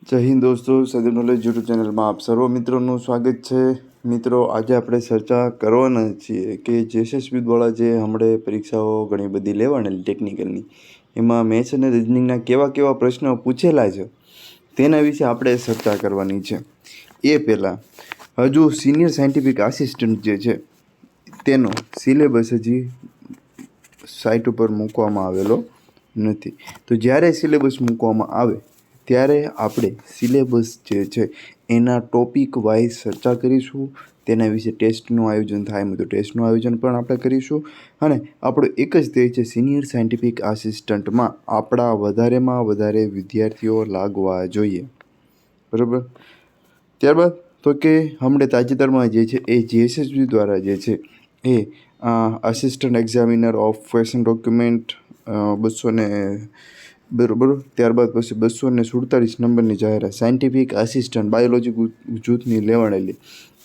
જય હિન્દ દોસ્તો, સદન નોલેજ યુટ્યુબ ચેનલમાં આપ સર્વ મિત્રોનું સ્વાગત છે। મિત્રો, આજે આપણે ચર્ચા કરવાના છીએ કે જેએસએસબી દ્વારા જે હમણાં પરીક્ષાઓ ઘણી બધી લેવાણી ટેકનિકલની, એમાં મેથ્સ અને રિઝનિંગના કેવા કેવા પ્રશ્નો પૂછેલા છે તેના વિશે આપણે ચર્ચા કરવાની છે। એ પહેલાં હજુ સિનિયર સાયન્ટિફિક આસિસ્ટન્ટ જે છે તેનો સિલેબસ હજી સાઇટ ઉપર મૂકવામાં આવેલો નથી। તો જ્યારે સિલેબસ મૂકવામાં આવે ત્યારે આપણે સિલેબસ જે છે એના ટોપિક વાઇઝ ચર્ચા કરીશું। તેના વિશે ટેસ્ટનું આયોજન થાય તો ટેસ્ટનું આયોજન પણ આપણે કરીશું। અને આપણો એક જ ધ્યેય છે, સિનિયર સાયન્ટિફિક આસિસ્ટન્ટમાં આપણા વધારેમાં વધારે વિદ્યાર્થીઓ લાગવા જોઈએ, બરાબર। ત્યારબાદ તો કે હમણાં તાજેતરમાં જે છે એ જીએસએસબી દ્વારા જે છે એ assistant examiner of question document 200 બરાબર, ત્યારબાદ પછી 247 નંબરની જાહેરાત સાયન્ટિફિક આસિસ્ટન્ટ બાયોલોજી જૂથની લેવાણેલી।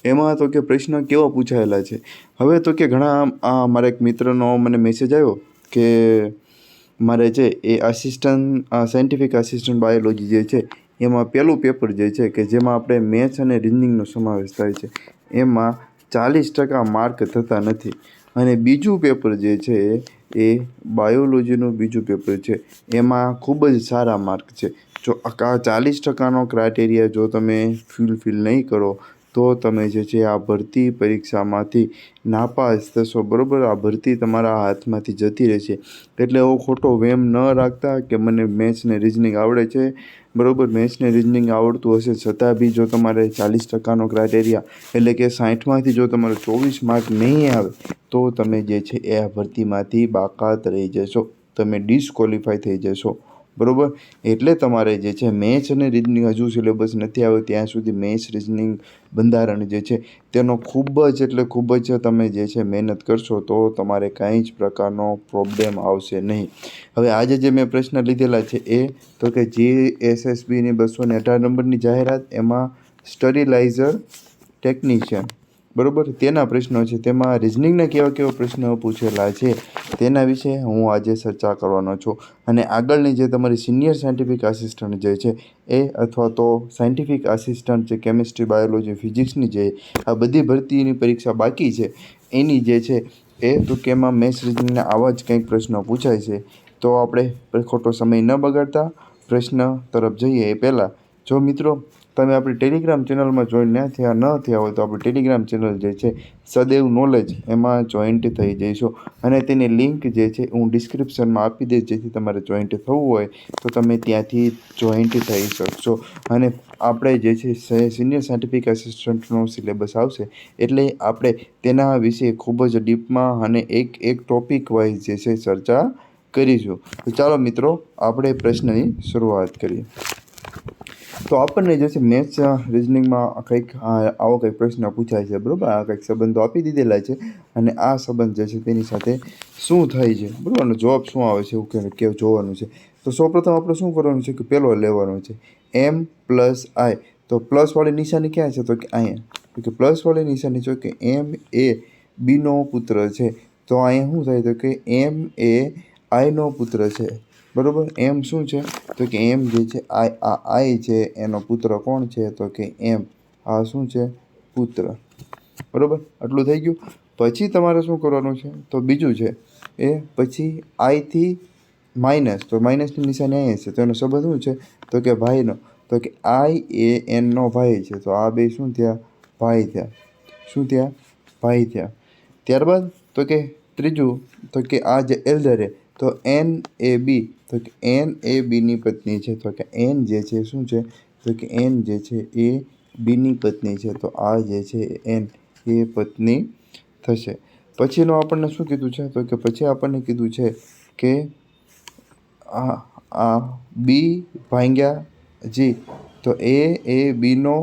એમાં તો કે પ્રશ્ન કેવા પૂછાયેલા છે, હવે તો કે ઘણા મારા એક મિત્રનો મને મેસેજ આવ્યો કે મારે છે એ સાયન્ટિફિક આસિસ્ટન્ટ બાયોલોજી જે છે એમાં પહેલું પેપર જે છે કે જેમાં આપણે મેથ્સ અને રિઝનિંગનો સમાવેશ થાય છે, એમાં 40% માર્ક થતા નથી। અને બીજું પેપર જે છે એ બાયોલોજીનું બીજું પેપર છે, એમાં ખૂબ જ સારા માર્ક છે। જો 40%નો ક્રાઇટેરિયા જો તમે ફૂલફિલ નહીં કરો તો તમે જે છે આ ભરતી પરીક્ષામાંથી નાપાસ થશો, બરાબર। આ ભરતી તમારા હાથમાંથી જતી રહેશે। એટલે એવો ખોટો વેમ ન રાખતા કે મને મેથ્સ ને રિઝનિંગ આવડે છે, બરાબર। મેથ્સ ને રિઝનિંગ આવડતું હશે છતાં બી જો તમારે 40%નો ક્રાઇટેરિયા એટલે કે 60માંથી જો તમારે 24 માર્ક નહીં આવે તો તમે જે છે એ આ ભરતીમાંથી બાકાત રહી જશો, તમે ડિસ્ક્વોલિફાય થઈ જશો, બરાબર। એટલે તમારે જે છે મેથ્સ અને રિઝનિંગ હજુ સિલેબસ નથી આવ્યો ત્યાં સુધી મેથ્સ રિઝનિંગ બંધારણ જે છે તેનો ખૂબ જ એટલે ખૂબ જ તમે જે છે મહેનત કરશો તો તમારે કાંઈ જ પ્રકારનો પ્રોબ્લેમ આવશે નહીં। હવે આજે જે મેં પ્રશ્ન લીધેલા છે એ તો કે જીએસએસબીની 218 નંબરની જાહેરાત, એમાં સ્ટરીલાઇઝર ટેકનિશિયન, બરાબર, તેના પ્રશ્નો છે। તેમાં રિઝનિંગના કેવા કેવા પ્રશ્નો પૂછેલા છે તેના વિશે હું આજે ચર્ચા કરવાનો છું। અને આગળની જે તમારી સિનિયર સાયન્ટિફિક આસિસ્ટન્ટ જે છે એ અથવા તો સાયન્ટિફિક આસિસ્ટન્ટ જે કેમિસ્ટ્રી બાયોલોજી ફિઝિક્સની જે આ બધી ભરતીની પરીક્ષા બાકી છે એની જે છે એ તો કે એમાં મેથ્સ રિઝનિંગના આવા જ કંઈક પ્રશ્નો પૂછાય છે। તો આપણે ખોટો સમય ન બગાડતા પ્રશ્ન તરફ જઈએ એ પહેલાં, જો મિત્રો તમે આપણી ટેલિગ્રામ ચેનલમાં જોઈન ન થયા હોય તો આપણી ટેલિગ્રામ ચેનલ જે છે સદૈવ નોલેજ એમાં જોઈન્ટ થઈ જઈશું। અને તેની લિંક જે છે હું ડિસ્ક્રિપ્શનમાં આપી દઈશ, જેથી તમારે જોઈન્ટ થવું હોય તો તમે ત્યાંથી જોઈન્ટ થઈ શકશો। અને આપણે જે છે સિનિયર સાયન્ટિફિક આસિસ્ટન્ટનો સિલેબસ આવશે એટલે આપણે તેના વિશે ખૂબ જ ડીપમાં અને એક ટોપિક વાઇઝ જે છે ચર્ચા કરીશું। તો ચાલો મિત્રો આપણે પ્રશ્નની શરૂઆત કરીએ। તો આપણને જે છે મેથ્સ રિઝનિંગમાં કંઈક આવો કંઈક પ્રશ્ન પૂછાય છે, બરાબર। આ કંઈક સંબંધો આપી દીધેલા છે અને આ સંબંધ જે છે તેની સાથે શું થાય છે, બરાબર, અને જવાબ શું આવે છે એવું કે જોવાનું છે। તો સૌપ્રથમ આપણે શું કરવાનું છે કે પહેલો લેવાનો છે m પ્લસ આઈ। તો પ્લસવાળી નિશાની ક્યાં છે તો કે અહીંયા, તો કે પ્લસવાળી નિશાની છે કે m એ બીનો પુત્ર છે, તો અહીંયા શું થાય તો કે m એ આઈનો પુત્ર છે, બરાબર। એમ શું છે તો કે એમ જે છે આઈ છે એનો પુત્ર કોણ છે તો કે એમ, આ શું છે પુત્ર, બરાબર। આટલું થઈ ગયું। પછી તમારે શું કરવાનું છે તો બીજું છે એ પછી આઈથી માઇનસ, તો માઇનસની નિશાની અહીંયા છે, તો એનો સંબંધ શું છે તો કે ભાઈનો, તો કે આઈ એ એનનો ભાઈ છે, તો આ બે શું થયા ભાઈ થયા, શું થયા ભાઈ થયા। ત્યારબાદ તો કે ત્રીજું તો કે આ જે એલ્ડર તો એન એ બી, તો કે એન એ બીની પત્ની છે, તો કે એન જે છે શું છે તો કે એન જે છે એ બીની પત્ની છે, તો આ જે છે એન એ પત્ની થશે। પછીનો આપણને શું કીધું છે તો કે પછી આપણને કીધું છે કે આ બી ભાંગ્યા જી, તો એ બીનો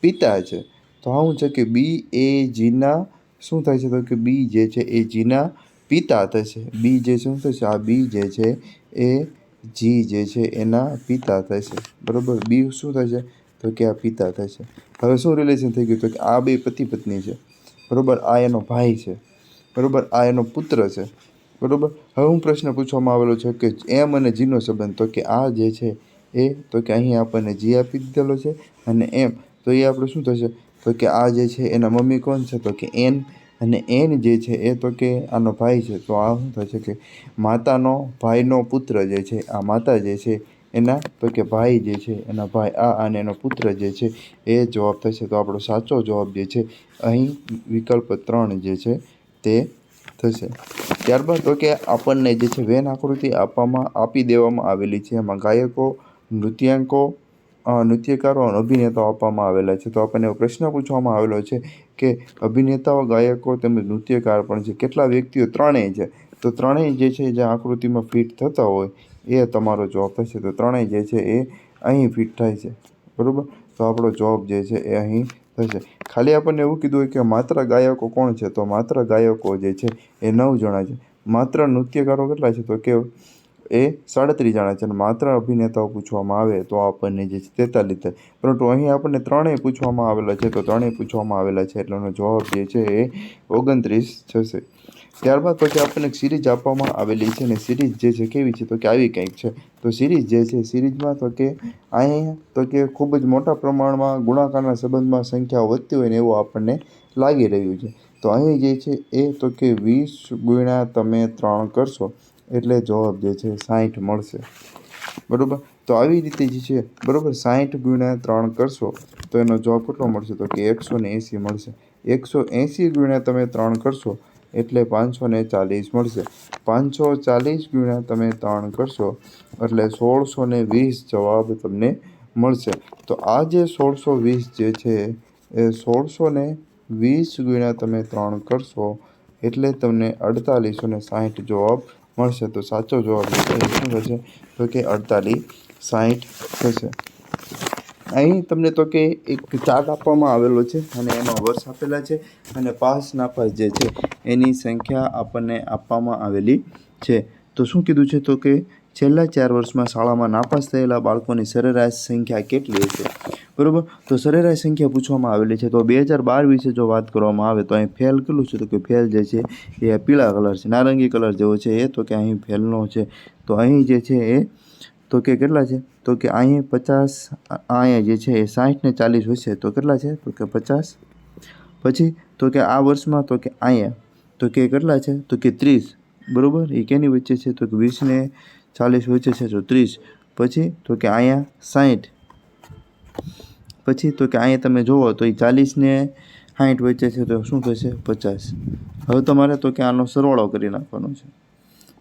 પિતા છે, તો આવું છે કે બી એ જીના શું થાય છે તો કે બી જે છે એ જીના પિતા થશે। બી જે શું થશે, આ બી જે છે એ જી જે છે એના પિતા થશે, બરાબર। બી શું થશે તો કે આ પિતા થશે। હવે શું રિલેશન થઈ ગયું તો કે આ બે પતિ પત્ની છે, બરાબર, આ એનો ભાઈ છે, બરાબર, આ એનો પુત્ર છે, બરાબર। હવે હું પ્રશ્ન પૂછવામાં આવેલો છે કે એમ અને જીનો સંબંધ, તો કે આ જે છે એ તો કે અહીં આપણને જી આપી દીધેલો છે અને એમ તો એ આપણે શું થશે તો કે આ જે છે એના મમ્મી કોણ છે તો કે એન અને એન જે છે એ તો કે આનો ભાઈ છે તો આ શું થશે કે માતાનો ભાઈનો પુત્ર જે છે આ માતા જે છે એના તો કે ભાઈ જે છે એના ભાઈ આ અને એનો પુત્ર જે છે એ જવાબ થશે તો આપણો સાચો જવાબ જે છે અહીં વિકલ્પ 3 જે છે તે થશે. ત્યારબાદ તો કે આપણને જે છે વેન આકૃતિ આપી દેવામાં આવેલી છે. એમાં ગાયકો, નૃત્યકારો અને અભિનેતાઓ આપવામાં આવેલા છે. તો આપણને એવો પ્રશ્ન પૂછવામાં આવેલો છે કે અભિનેતાઓ, ગાયકો તેમજ નૃત્યકાર પણ છે. કેટલા વ્યક્તિઓ? ત્રણેય છે. તો ત્રણેય જે છે જે આકૃતિમાં ફિટ થતા હોય એ તમારો જવાબ થશે. તો ત્રણેય જે છે એ અહીં ફિટ થાય છે. બરાબર, તો આપણો જવાબ જે છે એ અહીં થશે. ખાલી આપણને એવું કીધું હોય કે માત્ર ગાયકો કોણ છે, તો માત્ર ગાયકો જે છે એ 9 જણા છે. માત્ર નૃત્યકારો કેટલા છે તો કે એ 37 જણા છે. અને માત્ર અભિનેતાઓ પૂછવામાં આવે તો આપણને જે છે 43 થાય. પરંતુ અહીં આપણને ત્રણેય પૂછવામાં આવેલા છે તો ત્રણેય પૂછવામાં આવેલા છે એટલે એનો જવાબ જે છે એ 29 થશે. ત્યારબાદ પછી આપણને એક સિરીઝ આપવામાં આવેલી છે અને સિરીઝ જે છે કેવી છે તો કે આવી કંઈક છે. તો સિરીઝ જે છે સિરીઝમાં તો કે અહીં તો કે ખૂબ જ મોટા પ્રમાણમાં ગુણાકારના સંબંધમાં સંખ્યાઓ વધતી હોય ને એવું આપણને લાગી રહ્યું છે. તો અહીં જે છે એ તો કે 20 ગુણ્યા તમે 3 કરશો એટલે જવાબ જે છે 60 મળશે. બરાબર, તો આવી રીતે જે છે બરાબર 60 ગુણ્યા 3 કરશો તો એનો જવાબ કેટલો મળશે તો કે 180 મળશે. 180 ગુણ્યા તમે 3 કરશો એટલે 540 મળશે. 540 ગુણ્યા તમે 3 કરશો એટલે 1620 જવાબ તમને મળશે. તો આ જે 1620 જે છે એ 1620 ગુણ્યા તમે 3 કરશો એટલે તમને 4860 જવાબ મળશે. તો સાચો જવાબ જે છે એ શું થશે તો કે 4860 થશે. અહીં તમને તો કે એક ચાર્ટ આપવામાં આવેલો છે અને એમાં વર્ષ આપેલા છે અને પાસ નાપાસ જે છે એની સંખ્યા આપણને આપવામાં આવેલી છે. તો શું કીધું છે તો કે છેલ્લા 4 વર્ષમાં શાળામાં નાપાસ થયેલા બાળકોની સરેરાશ સંખ્યા કેટલી હશે? બરાબર, તો સરેરાશ સંખ્યા પૂછવામાં આવેલી છે. તો 2012 વિશે જો વાત કરવામાં આવે તો અહીં ફેલ કેટલું છે તો કે ફેલ જે છે એ પીળા કલર છે, નારંગી કલર જેવો છે એ તો કે અહીં ફેલનો છે. તો અહીં જે છે એ તો કે કેટલા છે તો કે અહીં 50, અહીંયા જે છે એ 60 ને 40 વચ્ચે તો કેટલા છે તો કે 50. પછી તો કે આ વર્ષમાં તો કે અહીંયા તો કે કેટલા છે તો કે 30. બરાબર, એ કેની વચ્ચે છે તો કે 20 ને 40 વચ્ચે છે તો 30. પછી તો કે અહીંયા 60. પછી તો કે અહીંયા તમે જુઓ તો એ 40 ને 60 વચ્ચે છે તો શું થશે 50. હવે તમારે તો કે આનો સરવાળો કરી નાખવાનો છે.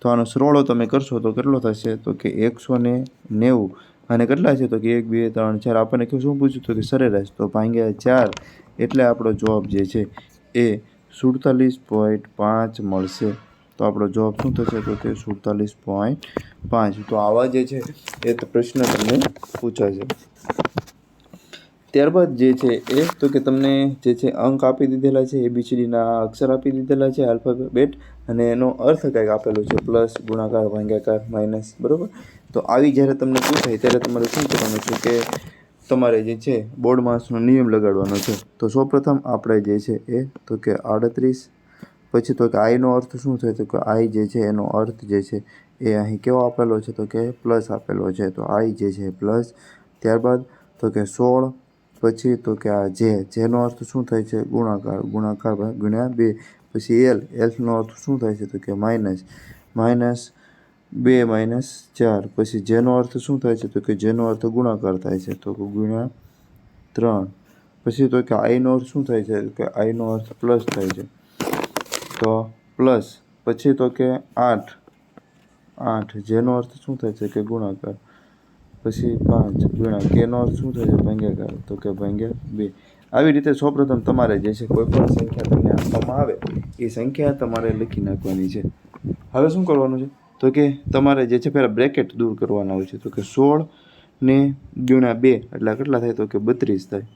તો આનો સરવાળો તમે કરશો તો કેટલો થશે તો કે 190. અને કેટલા છે તો કે 1, 2, 3, 4. આપણને શું પૂછ્યું તો કે સરેરાશ, તો ભાગ્યા 4 એટલે આપણો જવાબ જે છે એ 47.5 મળશે. તો આપણો જવાબ શું થશે તો કે 47.5. તો આવા જે છે એ પ્રશ્ન તમને પૂછાશે. ત્યારબાદ જે છે એ તો કે તમને જે છે અંક આપી દીધેલા છે, ABCDના અક્ષર આપી દીધેલા છે, આલ્ફાબેટ, અને એનો અર્થ કંઈક આપેલો છે, પ્લસ, ગુણાકાર, ભાગાકાર, માઇનસ. બરાબર, તો આવી જ્યારે તમને પૂછાય ત્યારે તમારે શું કરવાનું છે કે તમારે જે છે બોર્ડ માસનો નિયમ લગાડવાનો છે. તો સૌપ્રથમ આપણે જે છે એ તો કે 38. પછી તો કે આઈનો અર્થ શું થાય તો કે આઈ જે છે એનો અર્થ જે છે એ અહીં કેવો આપેલો છે તો કે પ્લસ આપેલો છે. તો આઈ જે છે પ્લસ. ત્યારબાદ તો કે 16. પછી તો કે આ જેનો અર્થ શું થાય છે ગુણાકાર ગુણ્યા 2. પછી એલનો અર્થ શું થાય છે તો કે -2 -4. પછી જેનો અર્થ શું થાય છે તો કે જેનો અર્થ ગુણાકાર થાય છે તો ગુણ્યા 3. પછી તો કે આઈનો અર્થ શું થાય છે કે આઈનો અર્થ પ્લસ થાય છે તો પ્લસ. પછી તો કે 8 જેનો અર્થ શું થાય છે કે ગુણાકાર. પછી 5 ગુણ્યા કેનો અર્થ શું થાય છે ભાગાકાર તો કે -2. આવી રીતે સૌપ્રથમ તમારે જે છે કોઈ પણ સંખ્યા તમને આપવામાં આવે એ સંખ્યા તમારે લખી નાખવાની છે. હવે શું કરવાનું છે તો કે તમારે જે છે પહેલાં બ્રેકેટ દૂર કરવાના હોય છે. તો કે 16 ને ગુણ્યા 2 એટલે કેટલા થાય તો કે 32 થાય.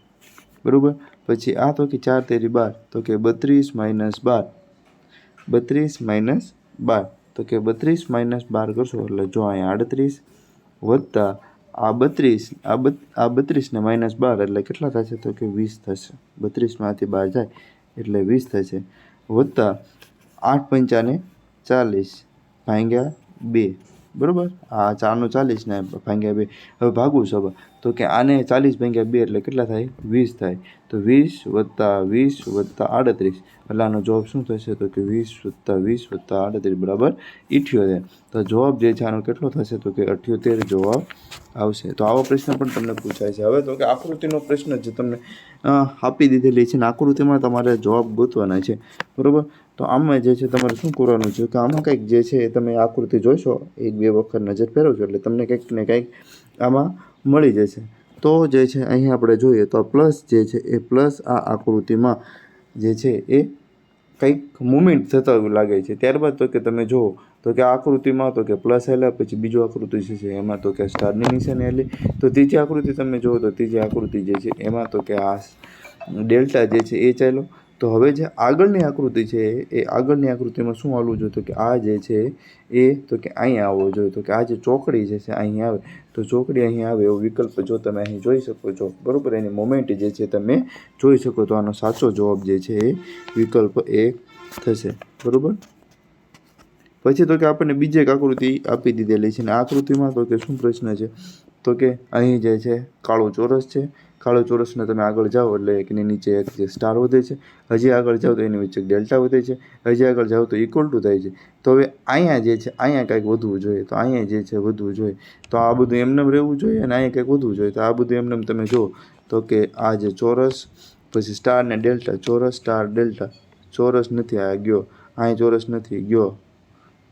બરાબર, પછી આ તો કે 4 તેરી 12 તો કે 32 - 12. 32 - 12 તો કે 32 - 12 કરશો એટલે જો અહીંયા 38 વત્તા આ 32 આ 32 ને -12 એટલે કેટલા થશે તો કે 20 થશે. 32માંથી 12 જાય એટલે 20 થશે. વત્તા 8 × 5 = 40 ભાગ્યા 2 બરાબર, આ 4 ને 40 ને ભાગ્યા 2. હવે ભાગવું સભા, તો કે આને 40 ભાગ્યા 2 એટલે કેટલા થાય? 20 થાય. તો 20 + 20 + 38, એટલે આનો જવાબ શું થશે? તો કે 20 + 20 + 38 બરાબર 78. તો જવાબ જે છે આનો કેટલો થશે? તો કે 78 જવાબ આવશે. તો આવો પ્રશ્ન પણ તમને પૂછાય છે. હવે તો કે આકૃતિનો પ્રશ્ન જે તમને આપી દીધેલી છે ને આકૃતિમાં તમારે જવાબ ગોતવાના છે, બરાબર. તો આમાં જે છે તમારે શું કરવાનું છે કે આમાં કંઈક જે છે તમે આકૃતિ જોઈશો, 1-2 વખત નજર ફેરવશો એટલે તમને કંઈક ને કંઈક આમાં મળી જશે. તો જે છે અહીં આપણે જોઈએ તો પ્લસ જે છે એ પ્લસ આ આકૃતિમાં જે છે એ કંઈક મુવમેન્ટ થતા એવું લાગે છે. ત્યારબાદ તો કે તમે જુઓ તો કે આ આકૃતિમાં તો કે પ્લસ આવેલા, પછી બીજું આકૃતિ જે છે એમાં તો કે સ્ટારની નિશાની આવેલી. તો ત્રીજી આકૃતિ તમે જુઓ તો ત્રીજી આકૃતિ જે છે એમાં તો કે આ ડેલ્ટા જે છે એ ચાલ્યો. તો હવે જે આગળની આકૃતિ છે એ આગળની આકૃતિમાં શું આવવું જોઈએ? તો કે આ જે છે એ તો કે અહીંયા આવવો જોઈએ. તો કે આ જે ચોકડી જે છે અહીં આવે, તો ચોકડી અહીં આવે એવો વિકલ્પ જો તમે અહીં જોઈ શકો છો, બરાબર. એની મોમેન્ટ જે છે તમે જોઈ શકો. તો આનો સાચો જવાબ જે છે એ વિકલ્પ 1 થશે, બરાબર. પછી તો કે આપણને બીજી એક આકૃતિ આપી દીધેલી છે ને આકૃતિમાં તો કે શું પ્રશ્ન છે? તો કે અહીં જે છે કાળો ચોરસ છે. કાળો ચોરસને તમે આગળ જાઓ એટલે એકની નીચે એક જે સ્ટાર વધે છે, હજી આગળ જાઓ તો એની વચ્ચે ડેલ્ટા વધે છે, હજી આગળ જાઓ તો ઇક્વલ ટુ થાય છે. તો હવે અહીંયા જે છે અહીંયા કંઈક વધવું જોઈએ, તો અહીંયા જે છે વધવું જોઈએ. તો આ બધું એમને રહેવું જોઈએ અને અહીંયા કંઈક વધવું જોઈએ. તો આ બધું એમને તમે જુઓ તો કે આ જે ચોરસ, પછી સ્ટાર ને ડેલ્ટા, ચોરસ સ્ટાર ડેલ્ટા, ચોરસ નથી આ ગયો, અહીં ચોરસ નથી ગયો,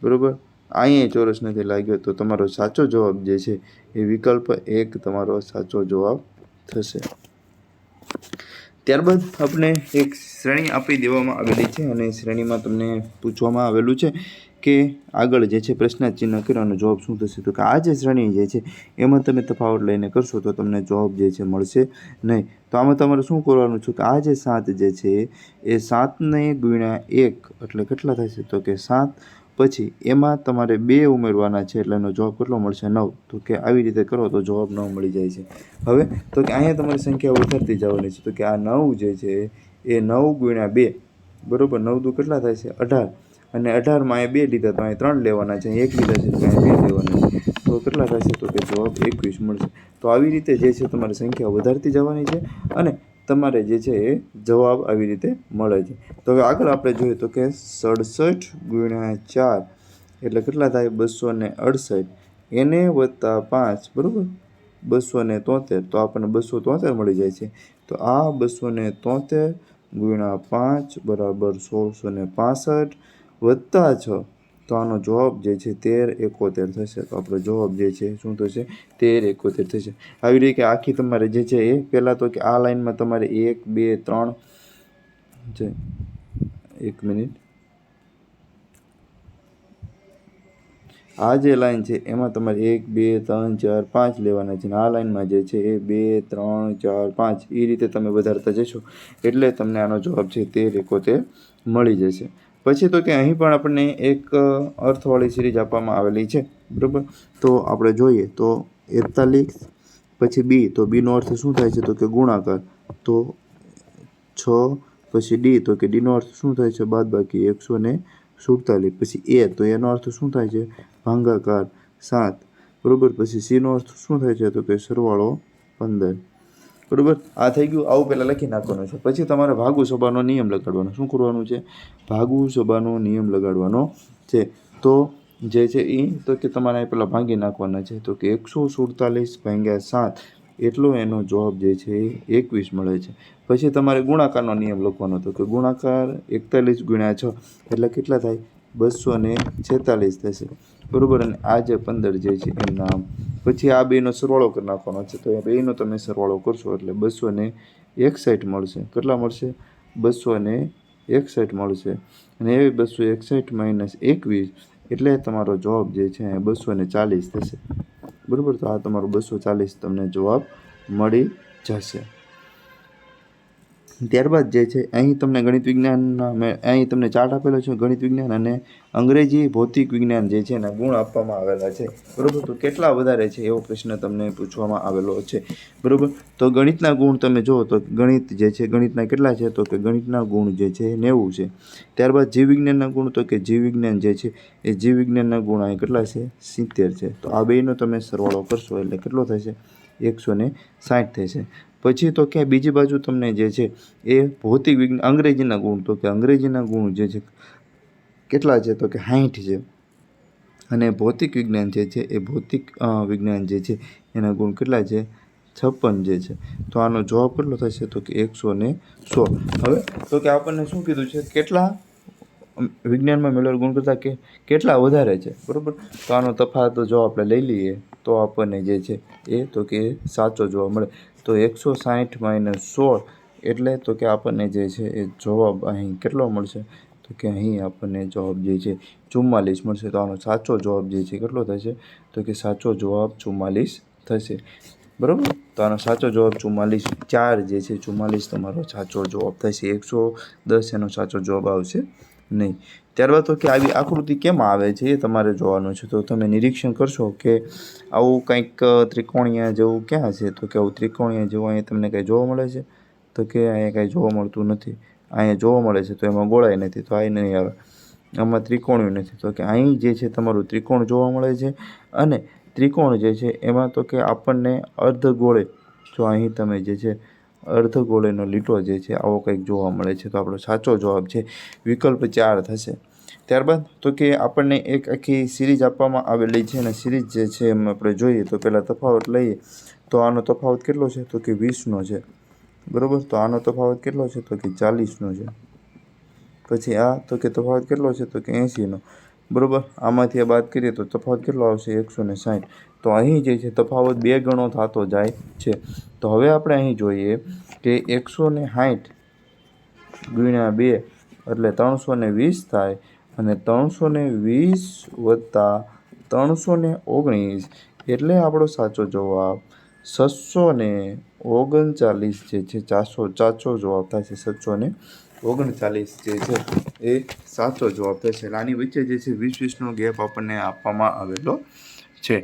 બરાબર. અહીંયા ચોરસ નથી લાગ્યો. તો તમારો સાચો જવાબ જે છે એ વિકલ્પ 1 તમારો સાચો જવાબ થશે. ત્યારબાદ આપણે એક શ્રેણી આપી દેવામાં આવેલી છે અને શ્રેણીમાં તમને પૂછવામાં આવેલું છે કે આગળ જે છે પ્રશ્નાર્થ ચિહ્ન કરવાનો જવાબ શું થશે? તો કે આ જે શ્રેણી જે છે એમાં તમે તફાવત લઈને કરશો તો તમને જવાબ જે છે મળશે નહીં. તો આમાં તમારે શું કરવાનું છે કે આ જે 7 જે છે એ 7 ને ગુણ્યા 1 એટલે કેટલા થશે? તો કે 7. પછી એમાં તમારે 2 ઉમેરવાના છે એટલે એનો જવાબ કેટલો મળશે? 9. તો કે આવી રીતે કરો તો જવાબ 9 મળી જાય છે. હવે તો કે અહીંયા તમારી સંખ્યા વધારતી જવાની છે. તો કે આ 9 જે છે એ 9 ગુણ્યા 2, બરાબર. 9 દુ કેટલા થાય છે? 18. અને 18માં અહીંયા 2 લીધા તો અહીંયા 3 લેવાના છે, 1 લીધા છે તો અહીંયા 2 લેવાના છે. તો કેટલા થશે? તો કે જવાબ 21 મળશે. તો આવી રીતે જે છે તમારે સંખ્યા વધારતી જવાની છે અને તમારે જે છે એ જવાબ આવી રીતે મળે છે. તો હવે આગળ આપણે જોઈએ તો કે 67 ગુણ્યા 4 એટલે કેટલા થાય? 268. એને વત્તા 5, બરાબર, 273. તો આપણને 273 મળી જાય છે. તો આ 273 ગુણ્યા 5 બરાબર 1665 વત્તા 6. તો આનો જવાબ જે છે 1371 થશે. તો આપણો જવાબ જે છે શું થશે? 1371 થશે. આવી રીતે આખી તમારે જે છે એ પહેલાં તો કે આ લાઈનમાં તમારે 1 2 3 છે, 1 મિનિટ, આ જે લાઈન છે એમાં તમારે 1 2 3 4 5 લેવાના છે. આ લાઈનમાં જે છે એ 2 3 4 5 એ રીતે તમે વધારતા જશો એટલે તમને આનો જવાબ છે 1371 મળી જશે. પછી તો કે અહીં પણ આપણને એક અર્થવાળી સિરીઝ આપવામાં આવેલી છે, બરાબર. તો આપણે જોઈએ તો 41, પછી બી, તો બીનો અર્થ શું થાય છે? તો કે ગુણાકાર. તો 6, પછી ડી, તો કે ડીનો અર્થ શું થાય છે? બાદબાકી 147. પછી એ, તો એનો અર્થ શું થાય છે? ભાગાકાર 7, બરાબર. પછી સીનો અર્થ શું થાય છે? તો કે સરવાળો 15, બરાબર. આ થઈ ગયું. આવું પહેલાં લખી નાખવાનું છે. પછી તમારે ભાગુ સભાનો નિયમ લગાડવાનો. શું કરવાનું છે? ભાગુ સભાનો નિયમ લગાડવાનો છે. તો જે છે એ તો કે તમારે પહેલાં ભાંગી નાખવાના છે. તો કે 147 ભાગ્યા 7 એટલો એનો જવાબ જે છે એ 21 મળે છે. પછી તમારે ગુણાકારનો નિયમ લખવાનો. તો કે ગુણાકાર 41 ગુણ્યા 6 એટલે કેટલા થાય? 246 થશે, બરાબર. અને આ જે 15 જે છે એમ નામ. પછી આ બેનો સરવાળો કરી નાખવાનો છે. તો એ બેનો તમે સરવાળો કરશો એટલે 261 મળશે. કેટલા મળશે? 261 મળશે. અને એ 261 - 21 એટલે તમારો જવાબ જે છે 240 થશે, બરાબર. તો આ તમારો 240 તમને જવાબ મળી જશે. ત્યારબાદ જે છે અહીં તમને ગણિત વિજ્ઞાનના અહીં તમને ચાર્ટ આપેલો છે ગણિત વિજ્ઞાન અને અંગ્રેજી ભૌતિક વિજ્ઞાન જે છે એના ગુણ આપવામાં આવેલા છે બરાબર. તો કેટલા વધારે છે એવો પ્રશ્ન તમને પૂછવામાં આવેલો છે બરાબર. તો ગણિતના ગુણ તમે જુઓ તો ગણિત જે છે ગણિતના કેટલા છે તો કે ગણિતના ગુણ જે છે 90 છે. ત્યારબાદ જીવ વિજ્ઞાનના ગુણ તો કે જીવ વિજ્ઞાન જે છે એ જીવ વિજ્ઞાનના ગુણ અહીં કેટલા છે 70 છે. તો આ બેયનો તમે સરવાળો કરશો એટલે કેટલો થશે 160 થશે. પછી તો કે બીજી બાજુ તમને જે છે એ ભૌતિક વિજ્ઞાન અંગ્રેજીના ગુણ તો કે અંગ્રેજીના ગુણ જે છે કેટલા છે તો કે 60 છે. અને ભૌતિક વિજ્ઞાન જે છે એ ભૌતિક વિજ્ઞાન જે છે એના ગુણ કેટલા છે 56 જે છે. તો આનો જવાબ કેટલો થશે તો કે 116. હવે તો કે આપણને શું કીધું છે કેટલા વિજ્ઞાનમાં મેળવેલ ગુણ કરતાં કે કેટલા વધારે છે બરાબર. તો આનો તફાવત જો આપણે લઈ લઈએ તો આપણને જે છે એ તો કે સાચો જોવા મળે. તો 160 - 16 એટલે તો કે આપણને જે છે એ જવાબ અહીં કેટલો મળશે તો કે અહીં આપણને જવાબ જે છે 44 મળશે. તો આનો સાચો જવાબ જે છે કેટલો થશે તો કે સાચો જવાબ 44 થશે બરાબર. તો આનો સાચો જવાબ 44 4 જે છે 44 તમારો સાચો જવાબ થશે. 110 એનો સાચો જવાબ આવશે નહીં. ત્યારબાદ તો કે આવી આકૃતિ કેમ આવે છે એ તમારે જોવાનું છે. તો તમે નિરીક્ષણ કરશો કે આવું કંઈક ત્રિકોણીય જેવું ક્યાં છે તો કે આવું ત્રિકોણીય જેવું અહીંયા તમને કંઈ જોવા મળે છે તો કે અહીંયા કંઈ જોવા મળતું નથી. અહીંયા જોવા મળે છે તો એમાં ગોળાઈ નથી તો અહીં નહીં આવે. આમાં ત્રિકોણ્યું નથી તો કે અહીં જે છે તમારું ત્રિકોણ જોવા મળે છે. અને ત્રિકોણ જે છે એમાં તો કે આપણને અર્ધગોળે જો અહીં તમે જે છે અર્ધગોળેનો લીટો જે છે આવો કંઈક જોવા મળે છે. તો આપણો સાચો જવાબ છે વિકલ્પ 4 થશે. ત્યારબાદ તો કે આપણને એક આખી સિરીઝ આપવામાં આવેલી છે અને સિરીઝ જે છે એમ આપણે જોઈએ તો પહેલાં તફાવત લઈએ તો આનો તફાવત કેટલો છે તો કે 20નો છે બરાબર. તો આનો તફાવત કેટલો છે તો કે 40નો છે. પછી આ તો કે તફાવત કેટલો છે તો કે 80નો બરાબર. આમાંથી આ બાદ કરીએ તો તફાવત કેટલો આવશે 160. તો અહીં જે છે તફાવત 2 ગણો થતો જાય છે. તો હવે આપણે અહીં જોઈએ કે 160 × 2 એટલે 320 થાય અને 320 + 319 એટલે આપણો સાચો જવાબ 639 જે છે સાચો જવાબ થશે. 639 જે છે એ સાચો જવાબ થશે. આની વચ્ચે જે છે 20-20નો ગેપ આપણને આપવામાં આવેલો છે.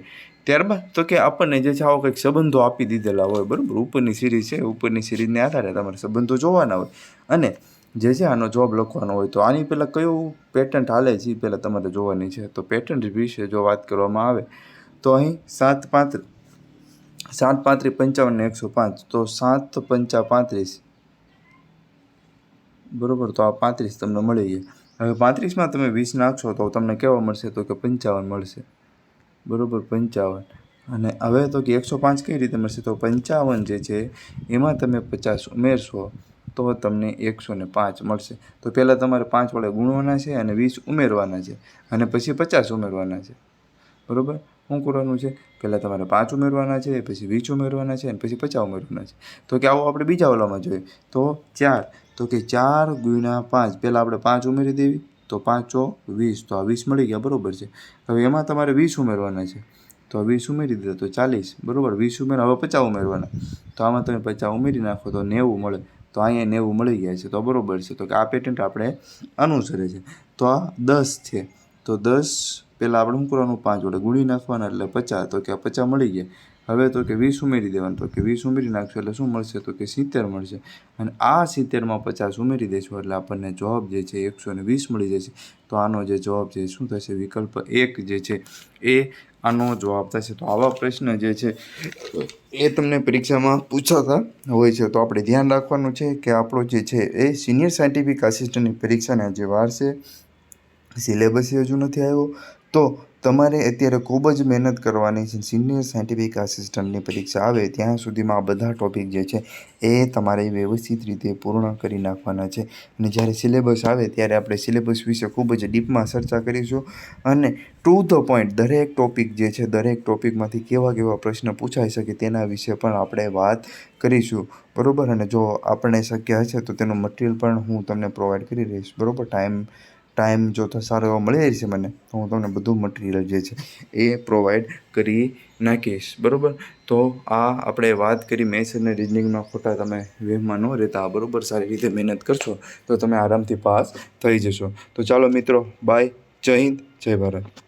ત્યારબાદ તો કે આપણને જે છે આવો કંઈક સંબંધો આપી દીધેલા હોય બરાબર. ઉપરની સિરીઝ છે ઉપરની સિરીઝને આધારે તમારે સંબંધો જોવાના હોય અને જે છે આનો જવાબ લખવાનો હોય. તો આની પહેલાં કયું પેટર્ન હાલે છે એ પહેલાં તમારે જોવાની છે. તો પેટર્ન વિશે જો વાત કરવામાં આવે તો અહીં 7 × 5 7 × 5 = 55 ને 105. તો 7 × 5 = 35 બરાબર. તો આ 35 તમને મળી ગયા. હવે 35માં તમે 20 નાખશો તો તમને કેવા મળશે તો કે 55 મળશે બરાબર 55. અને હવે તો કે 105 કઈ રીતે મળશે તો 55 જે છે એમાં તમે 50 ઉમેરશો તો તમને 105 મળશે. તો પહેલાં તમારે 5 વડે ગુણવાના છે અને 20 ઉમેરવાના છે અને પછી 50 ઉમેરવાના છે બરાબર. શું કરવાનું છે પહેલાં તમારે 5 ઉમેરવાના છે પછી 20 ઉમેરવાના છે અને પછી 50 ઉમેરવાના છે. તો કે આવું આપણે બીજા ઓલામાં જોઈએ તો 4 તો કે 4 × 5 પહેલાં આપણે 5 ઉમેરી દેવી તો 5 × 20 તો આ 20 મળી ગયા બરાબર છે. હવે એમાં તમારે 20 ઉમેરવાના છે તો 20 ઉમેરી દીધા તો 40 બરાબર. 20 ઉમેર હવે 50 ઉમેરવાના તો આમાં તમે 50 ઉમેરી નાખો તો 90 મળે. તો અહીંયા 90 મળી ગયા છે તો બરાબર છે. તો કે આ પેટર્ન આપણે અનુસરે છે. તો આ 10 છે તો 10 પહેલાં આપણે શું કરવાનું 5 વડે ગુણી નાખવાના એટલે 50 તો કે આ 50 મળી ગયા. હવે તો કે 20 ઉમેરી દેવાનું તો કે 20 ઉમેરી નાખશો એટલે શું મળશે તો કે 70 મળશે. અને આ 70માં 50 ઉમેરી દઈશું એટલે આપણને જવાબ જે છે 120 મળી જશે. તો આનો જે જવાબ છે શું થશે વિકલ્પ 1 જે છે એ આનો જવાબ થશે. તો આવા પ્રશ્ન જે છે એ તમને પરીક્ષામાં પૂછાતા હોય છે. તો આપણે ધ્યાન રાખવાનું છે કે આપણો જે છે એ સિનિયર સાયન્ટિફિક આસિસ્ટન્ટની પરીક્ષાને જે વાર છે સિલેબસ હજુ નથી આવ્યો તો તમારે અત્યારે ખૂબ જ મહેનત કરવાની છે. સિનિયર સાયન્ટિફિક આસિસ્ટન્ટની પરીક્ષા આવે ત્યાં સુધીમાં આ બધા ટૉપિક જે છે એ તમારે વ્યવસ્થિત રીતે પૂર્ણ કરી નાખવાના છે. અને જ્યારે સિલેબસ આવે ત્યારે આપણે સિલેબસ વિશે ખૂબ જ ડીપમાં ચર્ચા કરીશું અને ટુ ધ પોઈન્ટ દરેક ટૉપિક જે છે દરેક ટૉપિકમાંથી કેવા કેવા પ્રશ્ન પૂછાઈ શકે તેના વિશે પણ આપણે વાત કરીશું બરાબર. અને જો આપણે શક્ય હશે તો તેનું મટિરિયલ પણ હું તમને પ્રોવાઈડ કરી રહીશ બરાબર. ટાઈમ ટાઈમ જો તો સારો એવો મળી રહેશે મને તો હું તમને બધું મટીરિયલ જે છે એ પ્રોવાઈડ કરી નાખીશ, બરાબર. તો આ આપણે વાત કરી મેથ્સ અને રિઝનિંગમાં ખોટા તમે વહેમમાં ન રહેતા, બરાબર. સારી રીતે મહેનત કરશો તો તમે આરામથી પાસ થઈ જશો. તો ચાલો મિત્રો, બાય, જય હિન્દ, જય ભારત.